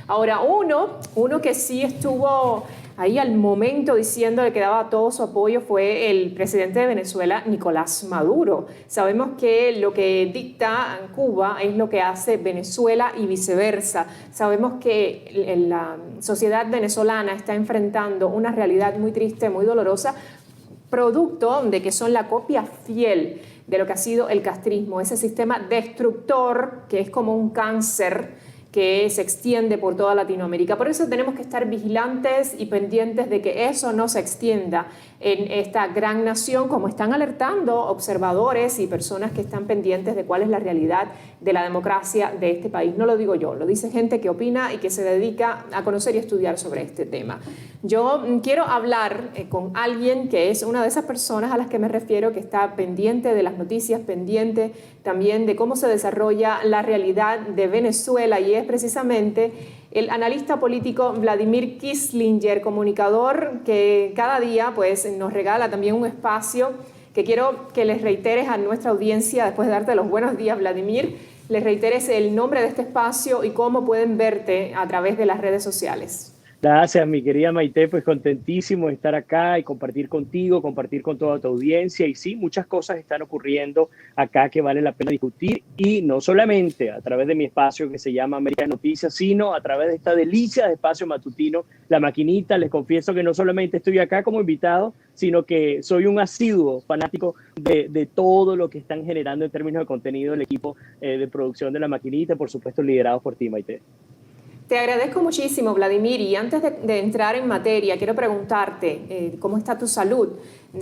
Ahora, uno que sí estuvo ahí al momento diciendo que daba todo su apoyo fue el presidente de Venezuela, Nicolás Maduro. Sabemos que lo que dicta Cuba es lo que hace Venezuela y viceversa. Sabemos que la sociedad venezolana está enfrentando una realidad muy triste, muy dolorosa, producto de que son la copia fiel de lo que ha sido el castrismo, ese sistema destructor que es como un cáncer que se extiende por toda Latinoamérica. Por eso tenemos que estar vigilantes y pendientes de que eso no se extienda en esta gran nación, como están alertando observadores y personas que están pendientes de cuál es la realidad de la democracia de este país. No lo digo yo, lo dice gente que opina y que se dedica a conocer y estudiar sobre este tema. Yo quiero hablar con alguien que es una de esas personas a las que me refiero, que está pendiente de las noticias, pendiente también de cómo se desarrolla la realidad de Venezuela, y es precisamente el analista político Vladimir Kissinger, comunicador que cada día pues, nos regala también un espacio que quiero que les reiteres a nuestra audiencia, después de darte los buenos días, Vladimir, les reiteres el nombre de este espacio y cómo pueden verte a través de las redes sociales. Gracias, mi querida Maite, pues contentísimo de estar acá y compartir contigo, compartir con toda tu audiencia. Y sí, muchas cosas están ocurriendo acá que vale la pena discutir, y no solamente a través de mi espacio que se llama América Noticias, sino a través de esta delicia de espacio matutino, La Maquinita. Les confieso que no solamente estoy acá como invitado, sino que soy un asiduo fanático de todo lo que están generando en términos de contenido el equipo de producción de La Maquinita, por supuesto liderado por ti, Maite. Te agradezco muchísimo, Vladimir, y antes de entrar en materia, quiero preguntarte cómo está tu salud.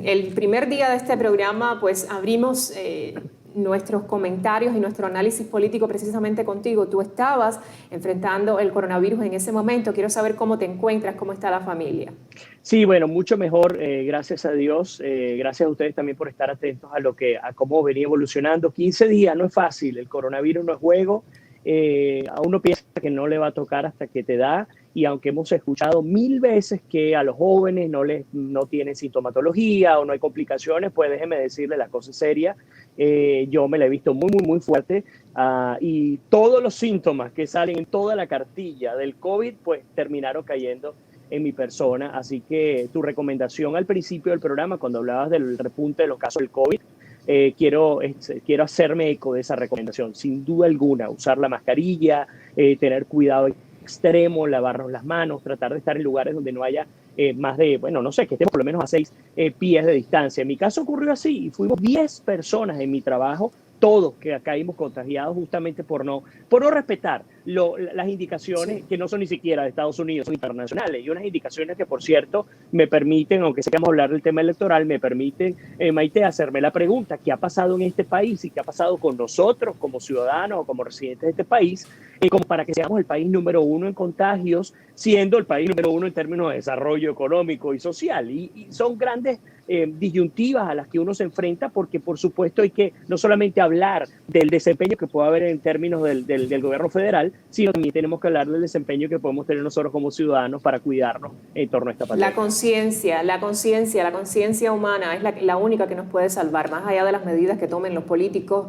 El primer día de este programa, pues abrimos nuestros comentarios y nuestro análisis político precisamente contigo. Tú estabas enfrentando el coronavirus en ese momento. Quiero saber cómo te encuentras, cómo está la familia. Sí, bueno, mucho mejor, gracias a Dios. Gracias a ustedes también por estar atentos a cómo venía evolucionando. 15 días, no es fácil, el coronavirus no es juego. A uno piensa que no le va a tocar hasta que te da, y aunque hemos escuchado 1000 veces que a los jóvenes no tienen sintomatología o no hay complicaciones, pues déjeme decirle la cosa seria. Yo me la he visto muy fuerte, y todos los síntomas que salen en toda la cartilla del COVID pues terminaron cayendo en mi persona. Así que tu recomendación al principio del programa, cuando hablabas del repunte de los casos del COVID, quiero hacerme eco de esa recomendación. Sin duda alguna, usar la mascarilla, tener cuidado extremo, lavarnos las manos, tratar de estar en lugares donde no haya más de, bueno, no sé, que estemos por lo menos a 6 pies de distancia. En mi caso ocurrió así, y fuimos 10 personas en mi trabajo, todos que caímos contagiados justamente por no respetar las indicaciones, sí, que no son ni siquiera de Estados Unidos, son internacionales, y unas indicaciones que, por cierto, me permiten, aunque sea que vamos a hablar del tema electoral, me permiten, Maite, hacerme la pregunta: ¿qué ha pasado en este país y qué ha pasado con nosotros como ciudadanos o como residentes de este país, como para que seamos el país número 1 en contagios, siendo el país número 1 en términos de desarrollo económico y social? Y son grandes disyuntivas a las que uno se enfrenta, porque por supuesto hay que no solamente hablar del desempeño que puede haber en términos del gobierno federal, sino también tenemos que hablar del desempeño que podemos tener nosotros como ciudadanos para cuidarnos en torno a esta pandemia. La conciencia humana es la única que nos puede salvar. Más allá de las medidas que tomen los políticos,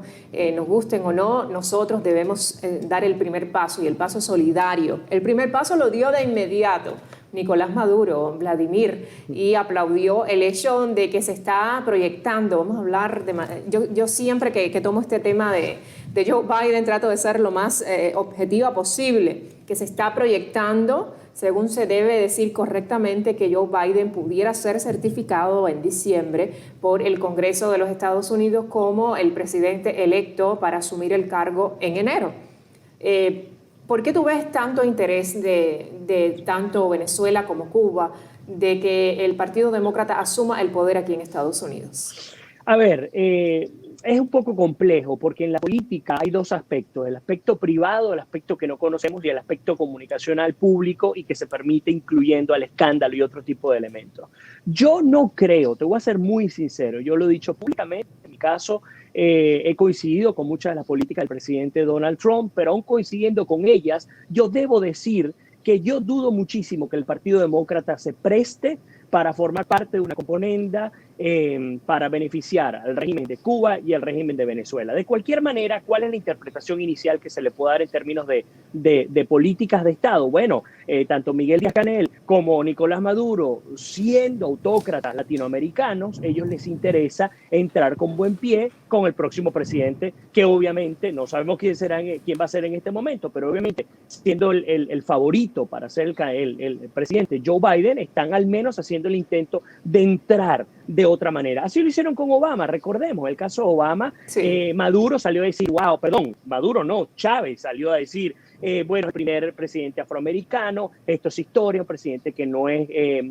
nos gusten o no, nosotros debemos dar el primer paso, y el paso solidario. El primer paso lo dio de inmediato Nicolás Maduro, Vladimir, y aplaudió el hecho de que se está proyectando. Vamos a hablar de... Yo siempre que tomo este tema de Joe Biden trato de ser lo más objetiva posible, que se está proyectando, según se debe decir correctamente, que Joe Biden pudiera ser certificado en diciembre por el Congreso de los Estados Unidos como el presidente electo para asumir el cargo en enero. ¿Por qué tú ves tanto interés de tanto Venezuela como Cuba de que el Partido Demócrata asuma el poder aquí en Estados Unidos? A ver, es un poco complejo, porque en la política hay dos aspectos: el aspecto privado, el aspecto que no conocemos, y el aspecto comunicacional público y que se permite, incluyendo al escándalo y otro tipo de elementos. Yo no creo, te voy a ser muy sincero, yo lo he dicho públicamente, en mi caso he coincidido con muchas de las políticas del presidente Donald Trump, pero aún coincidiendo con ellas, yo debo decir que yo dudo muchísimo que el Partido Demócrata se preste para formar parte de una componenda para beneficiar al régimen de Cuba y al régimen de Venezuela. De cualquier manera, ¿cuál es la interpretación inicial que se le puede dar en términos de políticas de Estado? Bueno, tanto Miguel Díaz-Canel como Nicolás Maduro, siendo autócratas latinoamericanos, ellos les interesa entrar con buen pie con el próximo presidente, que obviamente no sabemos quién va a ser en este momento, pero obviamente siendo el favorito para ser el presidente Joe Biden, están al menos haciendo el intento de entrar de otra manera. Así lo hicieron con Obama, recordemos el caso de Obama. Sí. Maduro salió a decir, Maduro no, Chávez salió a decir, bueno, el primer presidente afroamericano, esto es historia, un presidente que no es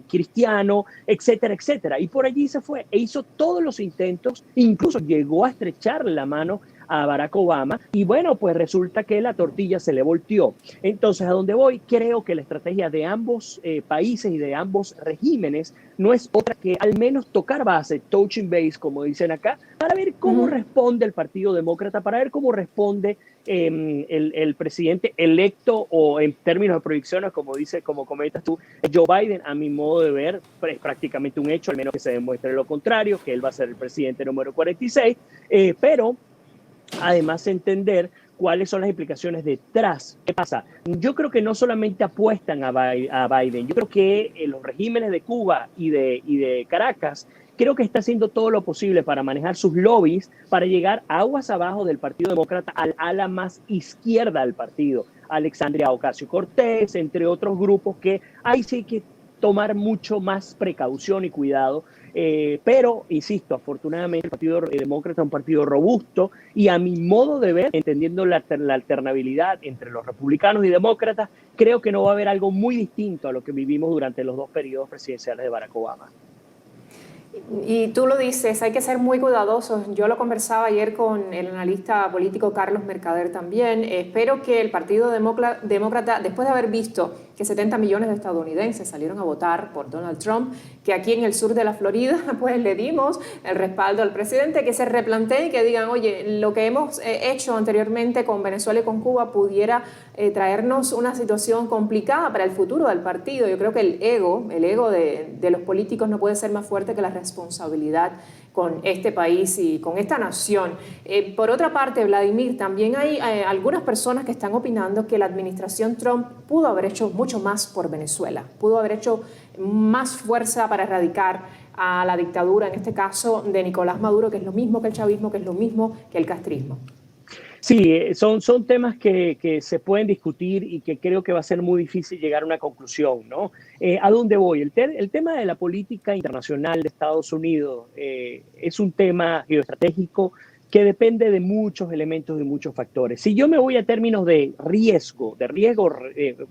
cristiano, etcétera, etcétera. Y por allí se fue e hizo todos los intentos, incluso llegó a estrecharle la mano a Barack Obama, y bueno, pues resulta que la tortilla se le volteó. Entonces, ¿a dónde voy? Creo que la estrategia de ambos países y de ambos regímenes no es otra que al menos tocar base, touching base, como dicen acá, para ver cómo responde el Partido Demócrata, para ver cómo responde el presidente electo, o en términos de proyecciones, como comentas tú, Joe Biden. A mi modo de ver, es prácticamente un hecho, al menos que se demuestre lo contrario, que él va a ser el presidente número 46, pero además entender cuáles son las implicaciones detrás. ¿Qué pasa? Yo creo que no solamente apuestan a Biden, yo creo que los regímenes de Cuba y de Caracas, creo que está haciendo todo lo posible para manejar sus lobbies, para llegar aguas abajo del Partido Demócrata al ala más izquierda del partido. Alexandria Ocasio-Cortez, entre otros grupos que ahí sí hay que tomar mucho más precaución y cuidado. Pero, insisto, afortunadamente el Partido Demócrata es un partido robusto, y a mi modo de ver, entendiendo la alternabilidad entre los republicanos y demócratas, creo que no va a haber algo muy distinto a lo que vivimos durante los dos periodos presidenciales de Barack Obama. Y tú lo dices, hay que ser muy cuidadosos. Yo lo conversaba ayer con el analista político Carlos Mercader también. Espero que el Partido Demócrata, después de haber visto que 70 millones de estadounidenses salieron a votar por Donald Trump, que aquí en el sur de la Florida pues le dimos el respaldo al presidente, que se replanteen y que digan, oye, lo que hemos hecho anteriormente con Venezuela y con Cuba pudiera traernos una situación complicada para el futuro del partido. Yo creo que el ego de los políticos no puede ser más fuerte que la responsabilidad con este país y con esta nación. Por otra parte, Vladimir, también hay algunas personas que están opinando que la administración Trump pudo haber hecho mucho más por Venezuela, pudo haber hecho más fuerza para erradicar a la dictadura, en este caso de Nicolás Maduro, que es lo mismo que el chavismo, que es lo mismo que el castrismo. Sí, son temas que se pueden discutir y que creo que va a ser muy difícil llegar a una conclusión, ¿no? ¿A dónde voy? El tema de la política internacional de Estados Unidos es un tema geoestratégico que depende de muchos elementos y muchos factores. Si yo me voy a términos de riesgo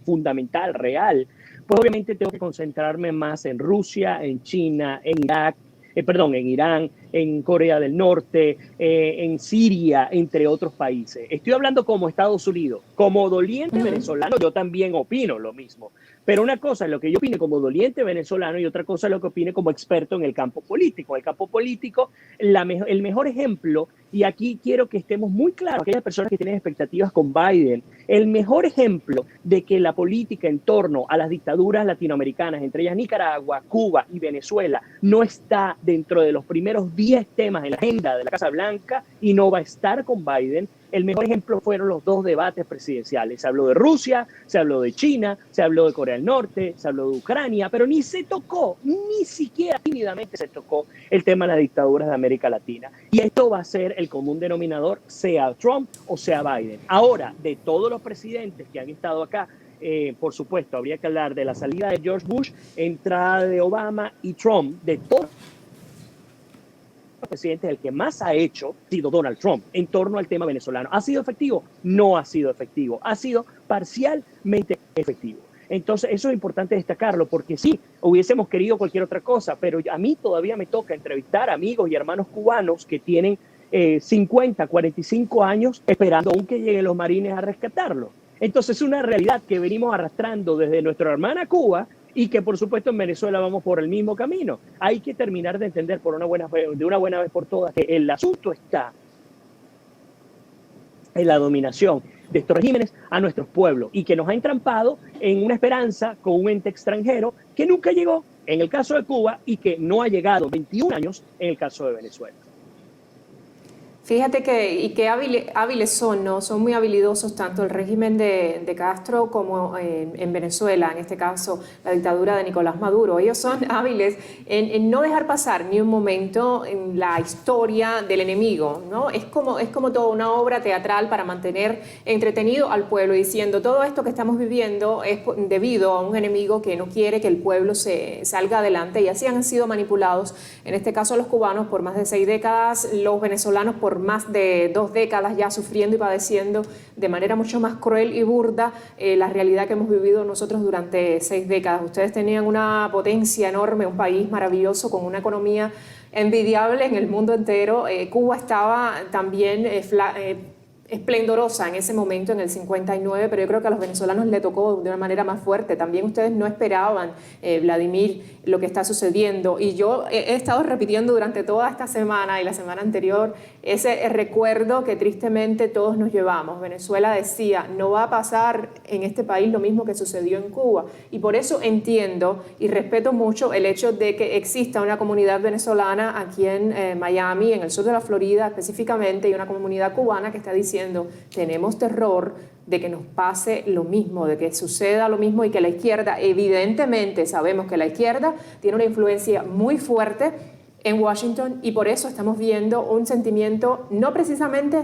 fundamental, real, pues obviamente tengo que concentrarme más en Rusia, en China, en Irak, en Irán, en Corea del Norte, en Siria, entre otros países. Estoy hablando como Estados Unidos. Como doliente venezolano, yo también opino lo mismo. Pero una cosa es lo que yo opine como doliente venezolano, y otra cosa es lo que opine como experto en el campo político. El campo político, el mejor ejemplo, y aquí quiero que estemos muy claros, aquellas personas que tienen expectativas con Biden, el mejor ejemplo de que la política en torno a las dictaduras latinoamericanas, entre ellas Nicaragua, Cuba y Venezuela, no está dentro de los primeros 10 temas en la agenda de la Casa Blanca y no va a estar con Biden. El mejor ejemplo fueron los dos debates presidenciales. Se habló de Rusia, se habló de China, se habló de Corea del Norte, se habló de Ucrania, pero ni se tocó, ni siquiera tímidamente se tocó el tema de las dictaduras de América Latina. Y esto va a ser el común denominador, sea Trump o sea Biden. Ahora, de todos los presidentes que han estado acá, por supuesto, habría que hablar de la salida de George Bush, entrada de Obama y Trump. De todos presidentes, el que más ha hecho ha sido Donald Trump en torno al tema venezolano. ¿Ha sido efectivo? No ha sido efectivo. Ha sido parcialmente efectivo. Entonces, eso es importante destacarlo, porque sí, hubiésemos querido cualquier otra cosa, pero a mí todavía me toca entrevistar amigos y hermanos cubanos que tienen 50, 45 años esperando aún que lleguen los marines a rescatarlos. Entonces, es una realidad que venimos arrastrando desde nuestra hermana Cuba, y que por supuesto en Venezuela vamos por el mismo camino. Hay que terminar de entender de una buena vez por todas que el asunto está en la dominación de estos regímenes a nuestros pueblos, y que nos ha entrampado en una esperanza con un ente extranjero que nunca llegó, en el caso de Cuba y que no ha llegado 21 años en el caso de Venezuela. Fíjate qué hábiles son, ¿no? Son muy habilidosos tanto el régimen de Castro como en Venezuela, en este caso la dictadura de Nicolás Maduro. Ellos son hábiles en no dejar pasar ni un momento en la historia del enemigo, ¿no? Es como toda una obra teatral para mantener entretenido al pueblo, diciendo todo esto que estamos viviendo es debido a un enemigo que no quiere que el pueblo se salga adelante, y así han sido manipulados, en este caso los cubanos por más de 6 décadas, los venezolanos por más de 2 décadas ya sufriendo y padeciendo de manera mucho más cruel y burda la realidad que hemos vivido nosotros durante 6 décadas. Ustedes tenían una potencia enorme, un país maravilloso con una economía envidiable en el mundo entero. Cuba estaba también esplendorosa en ese momento, en el 59, pero yo creo que a los venezolanos le tocó de una manera más fuerte. También ustedes no esperaban, Vladimir, lo que está sucediendo. Y yo he estado repitiendo durante toda esta semana y la semana anterior ese recuerdo que tristemente todos nos llevamos. Venezuela decía, no va a pasar en este país lo mismo que sucedió en Cuba. Y por eso entiendo y respeto mucho el hecho de que exista una comunidad venezolana aquí en Miami, en el sur de la Florida específicamente, y una comunidad cubana que está diciendo, tenemos terror de que nos pase lo mismo, de que suceda lo mismo, y que la izquierda, evidentemente sabemos que la izquierda tiene una influencia muy fuerte en Washington, y por eso estamos viendo un sentimiento, no precisamente,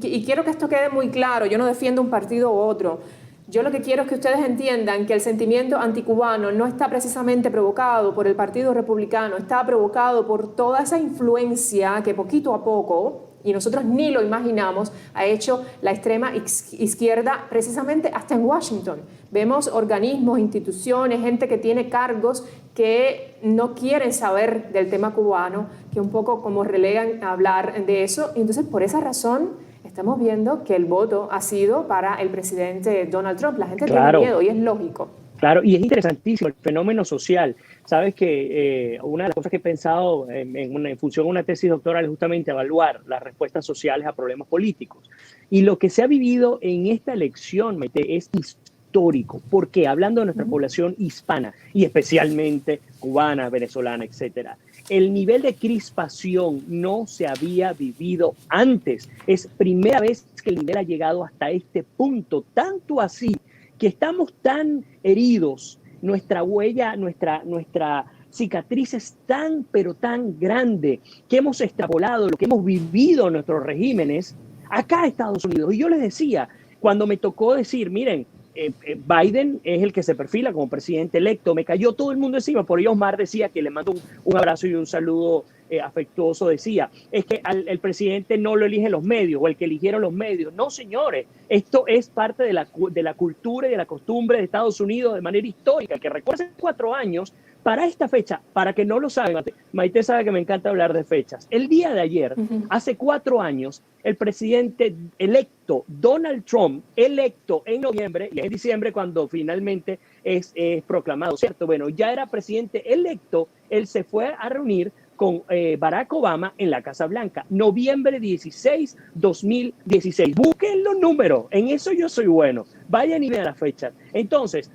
y quiero que esto quede muy claro, yo no defiendo un partido u otro. Yo lo que quiero es que ustedes entiendan que el sentimiento anticubano no está precisamente provocado por el Partido Republicano, está provocado por toda esa influencia que poquito a poco, y nosotros ni lo imaginamos, ha hecho la extrema izquierda precisamente hasta en Washington. Vemos organismos, instituciones, gente que tiene cargos que no quieren saber del tema cubano, que un poco como relegan a hablar de eso. Y entonces, por esa razón, estamos viendo que el voto ha sido para el presidente Donald Trump. La gente tiene miedo y es lógico. Claro, y es interesantísimo el fenómeno social. Sabes que una de las cosas que he pensado en función de una tesis doctoral es justamente evaluar las respuestas sociales a problemas políticos. Y lo que se ha vivido en esta elección, Maite, es histórico. Porque hablando de nuestra población hispana, y especialmente cubana, venezolana, etcétera, el nivel de crispación no se había vivido antes. Es primera vez que el nivel ha llegado hasta este punto, tanto así que estamos tan heridos, nuestra huella, nuestra cicatriz es tan, pero tan grande, que hemos extrapolado lo que hemos vivido en nuestros regímenes acá a Estados Unidos. Y yo les decía, cuando me tocó decir, miren, Biden es el que se perfila como presidente electo, me cayó todo el mundo encima. Por ello Osmar decía, que le mando un abrazo y un saludo afectuoso, decía, es que el presidente no lo eligen los medios, o el que eligieron los medios. No, señores, esto es parte de la cultura y de la costumbre de Estados Unidos de manera histórica, que recuerda 4 años, para esta fecha, para que no lo saben, Maite sabe que me encanta hablar de fechas. El día de ayer, hace 4 años, el presidente electo, Donald Trump, electo en noviembre, y en diciembre cuando finalmente es proclamado, ¿cierto? Bueno, ya era presidente electo, él se fue a reunir con Barack Obama en la Casa Blanca, noviembre 16, 2016. Busquen los números, en eso yo soy bueno. Vayan y vean las fechas. Entonces,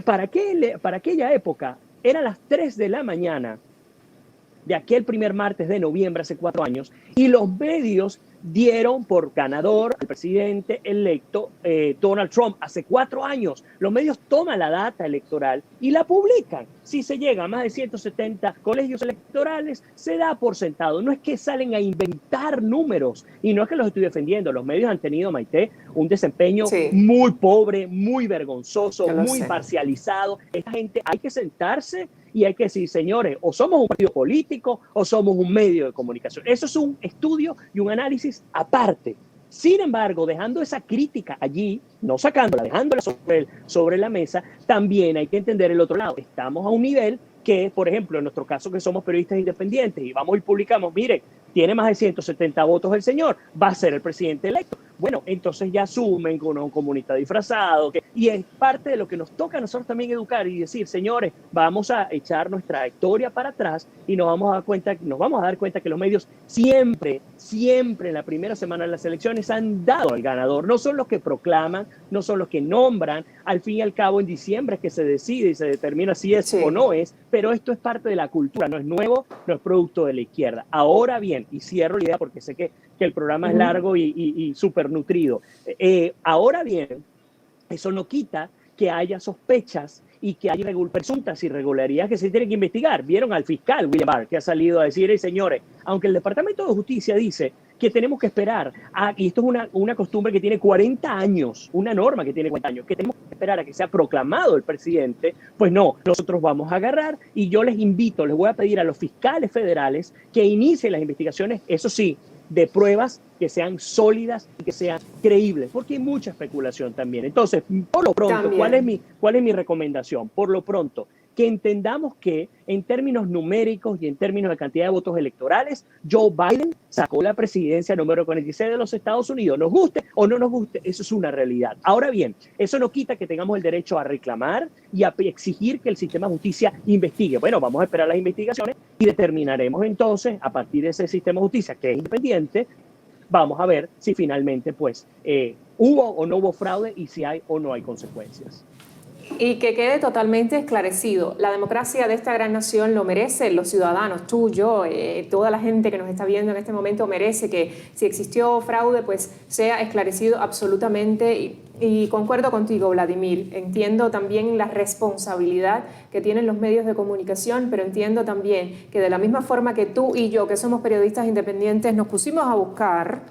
para aquella época, eran las 3 de la mañana de aquel primer martes de noviembre, hace 4 años, y los medios dieron por ganador al presidente electo Donald Trump hace 4 años. Los medios toman la data electoral y la publican. Si se llega a más de 170 colegios electorales, se da por sentado. No es que salen a inventar números, y no es que los estoy defendiendo. Los medios han tenido, Maite, un desempeño muy pobre, muy vergonzoso, muy parcializado. Esta gente, hay que sentarse y hay que decir, señores, o somos un partido político o somos un medio de comunicación. Eso es un estudio y un análisis aparte. Sin embargo, dejando esa crítica allí, no sacándola, dejándola sobre la mesa, también hay que entender el otro lado. Estamos a un nivel que, por ejemplo, en nuestro caso que somos periodistas independientes y vamos y publicamos, mire, tiene más de 170 votos el señor, va a ser el presidente electo. Bueno, entonces ya asumen con un comunista disfrazado, que Y es parte de lo que nos toca a nosotros también educar y decir, señores, vamos a echar nuestra historia para atrás y nos vamos a dar cuenta que los medios siempre en la primera semana de las elecciones han dado al ganador. No son los que proclaman, no son los que nombran. Al fin y al cabo, en diciembre es que se decide y se determina si es o no es, pero esto es parte de la cultura, no es nuevo, no es producto de la izquierda. Ahora bien, y cierro la idea porque sé que el programa es largo y súper nutrido. Ahora bien, eso no quita que haya sospechas y que haya presuntas irregularidades que se tienen que investigar. Vieron al fiscal William Barr, que ha salido a decir, señores, aunque el Departamento de Justicia dice que tenemos que esperar, y esto es una costumbre que tiene 40 años, una norma que tiene 40 años, que tenemos que esperar a que sea proclamado el presidente, pues no, nosotros vamos a agarrar y yo les voy a pedir a los fiscales federales que inicien las investigaciones, eso sí, de pruebas que sean sólidas y que sean creíbles, porque hay mucha especulación también. Entonces, por lo pronto, ¿cuál es mi recomendación? Por lo pronto, que entendamos que en términos numéricos y en términos de cantidad de votos electorales, Joe Biden sacó la presidencia número 46 de los Estados Unidos. Nos guste o no nos guste, eso es una realidad. Ahora bien, eso no quita que tengamos el derecho a reclamar y a exigir que el sistema de justicia investigue. Bueno, vamos a esperar las investigaciones y determinaremos entonces, a partir de ese sistema de justicia que es independiente, vamos a ver si finalmente pues hubo o no hubo fraude y si hay o no hay consecuencias. Y que quede totalmente esclarecido, la democracia de esta gran nación lo merecen los ciudadanos, tú, yo, toda la gente que nos está viendo en este momento merece que si existió fraude pues sea esclarecido absolutamente y concuerdo contigo, Vladimir, entiendo también la responsabilidad que tienen los medios de comunicación, pero entiendo también que de la misma forma que tú y yo, que somos periodistas independientes, nos pusimos a buscar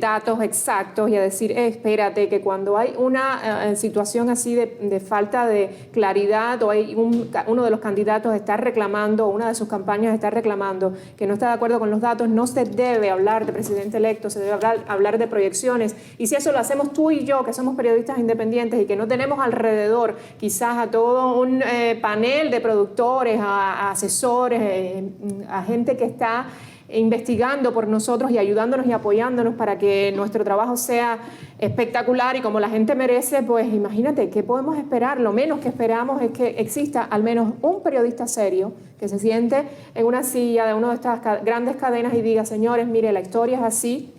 datos exactos y a decir, espérate, que cuando hay una situación así de falta de claridad o hay uno de los candidatos está reclamando, o una de sus campañas está reclamando que no está de acuerdo con los datos, no se debe hablar de presidente electo, se debe hablar de proyecciones. Y si eso lo hacemos tú y yo, que somos periodistas independientes y que no tenemos alrededor quizás a todo un panel de productores, a asesores, a gente que está investigando por nosotros y ayudándonos y apoyándonos para que nuestro trabajo sea espectacular y como la gente merece, pues imagínate, ¿qué podemos esperar? Lo menos que esperamos es que exista al menos un periodista serio que se siente en una silla de una de estas grandes cadenas y diga, señores, mire, la historia es así.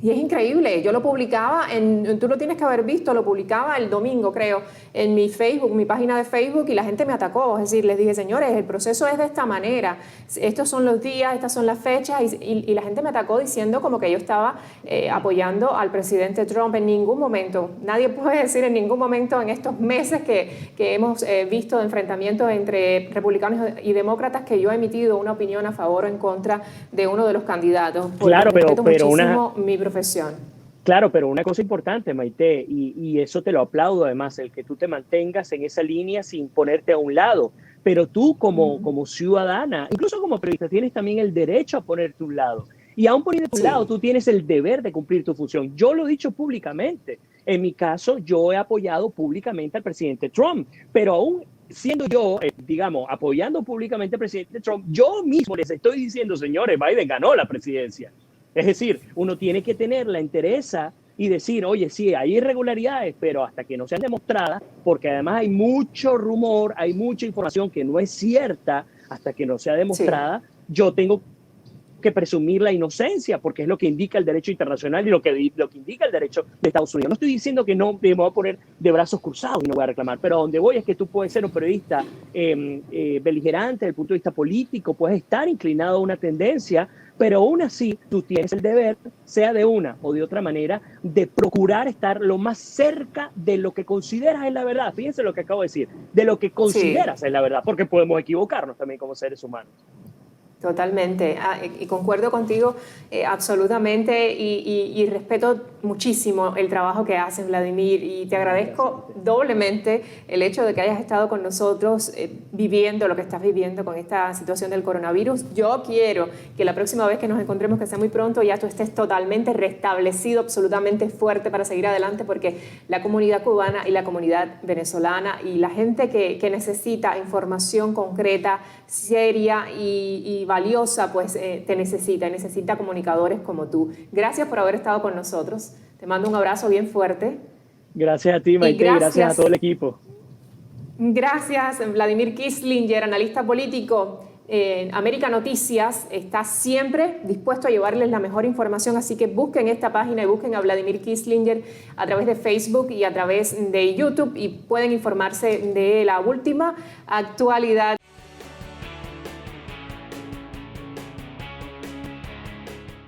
Y es increíble, yo lo publicaba, tú lo tienes que haber visto, lo publicaba el domingo, creo, en mi Facebook, mi página de Facebook, y la gente me atacó. Es decir, les dije, señores, el proceso es de esta manera, estos son los días, estas son las fechas, y la gente me atacó diciendo como que yo estaba apoyando al presidente Trump. En ningún momento, nadie puede decir en ningún momento en estos meses que hemos visto de enfrentamientos entre republicanos y demócratas que yo he emitido una opinión a favor o en contra de uno de los candidatos. Claro, pero mi profesión. Claro, pero una cosa importante, Maite, y eso te lo aplaudo además, el que tú te mantengas en esa línea sin ponerte a un lado. Pero tú como ciudadana, incluso como periodista, tienes también el derecho a ponerte a un lado. Y aún poniéndote a un lado, tú tienes el deber de cumplir tu función. Yo lo he dicho públicamente. En mi caso, yo he apoyado públicamente al presidente Trump, pero aún siendo yo, digamos, apoyando públicamente al presidente Trump, yo mismo les estoy diciendo, señores, Biden ganó la presidencia. Es decir, uno tiene que tener la entereza y decir, oye, sí, hay irregularidades, pero hasta que no sean demostradas, porque además hay mucho rumor, hay mucha información que no es cierta, hasta que no sea demostrada, yo tengo que presumir la inocencia, porque es lo que indica el derecho internacional y lo que indica el derecho de Estados Unidos. No estoy diciendo que no me voy a poner de brazos cruzados y no voy a reclamar, pero a donde voy es que tú puedes ser un periodista beligerante desde el punto de vista político, puedes estar inclinado a una tendencia, pero aún así tú tienes el deber, sea de una o de otra manera, de procurar estar lo más cerca de lo que consideras es la verdad. Fíjense lo que acabo de decir, de lo que consideras es la verdad, porque podemos equivocarnos también como seres humanos. Totalmente, y concuerdo contigo absolutamente y respeto muchísimo el trabajo que haces, Vladimir, y te agradezco doblemente el hecho de que hayas estado con nosotros viviendo lo que estás viviendo con esta situación del coronavirus. Yo quiero que la próxima vez que nos encontremos, que sea muy pronto, ya tú estés totalmente restablecido, absolutamente fuerte para seguir adelante, porque la comunidad cubana y la comunidad venezolana y la gente que necesita información concreta, seria y valiosa, pues te necesita comunicadores como tú. Gracias por haber estado con nosotros. Te mando un abrazo bien fuerte. Gracias a ti, Maite, y gracias a todo el equipo. Gracias, Vladimir Kieslinger, analista político. América Noticias está siempre dispuesto a llevarles la mejor información, así que busquen esta página y busquen a Vladimir Kieslinger a través de Facebook y a través de YouTube y pueden informarse de la última actualidad.